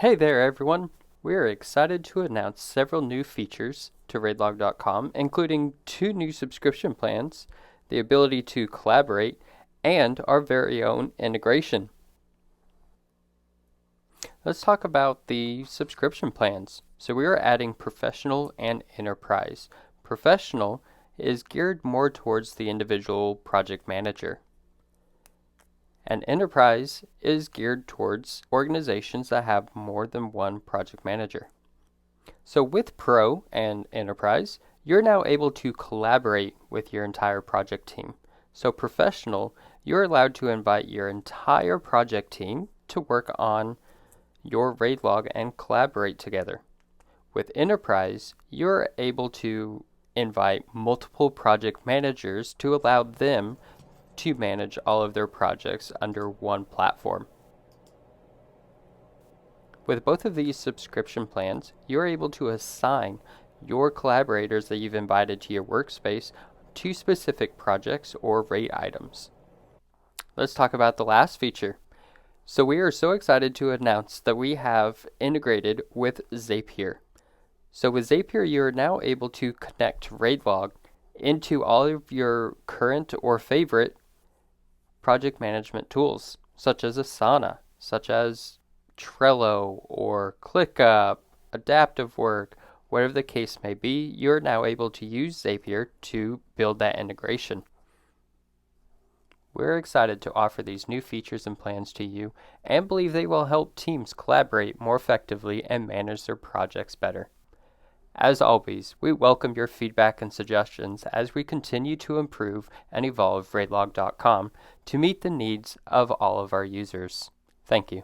Hey there everyone! We are excited to announce several new features to RAIDLOG.com, including 2 new subscription plans, the ability to collaborate, and our very own integration. Let's talk about the subscription plans. So we are adding Professional and Enterprise. Professional is geared more towards the individual project manager. And Enterprise is geared towards organizations that have more than one project manager. So with Pro and Enterprise, you're now able to collaborate with your entire project team. So Professional, you're allowed to invite your entire project team to work on your RAIDLOG and collaborate together. With Enterprise, you're able to invite multiple project managers to allow them to manage all of their projects under one platform. With both of these subscription plans, you're able to assign your collaborators that you've invited to your workspace to specific projects or rate items. Let's talk about the last feature. So we are so excited to announce that we have integrated with Zapier. So with Zapier, you're now able to connect RAIDLOG into all of your current or favorite project management tools, such as Asana, such as Trello or ClickUp, Adaptive Work, whatever the case may be. You're now able to use Zapier to build that integration. We're excited to offer these new features and plans to you and believe they will help teams collaborate more effectively and manage their projects better. As always, we welcome your feedback and suggestions as we continue to improve and evolve RAIDLOG.com to meet the needs of all of our users. Thank you.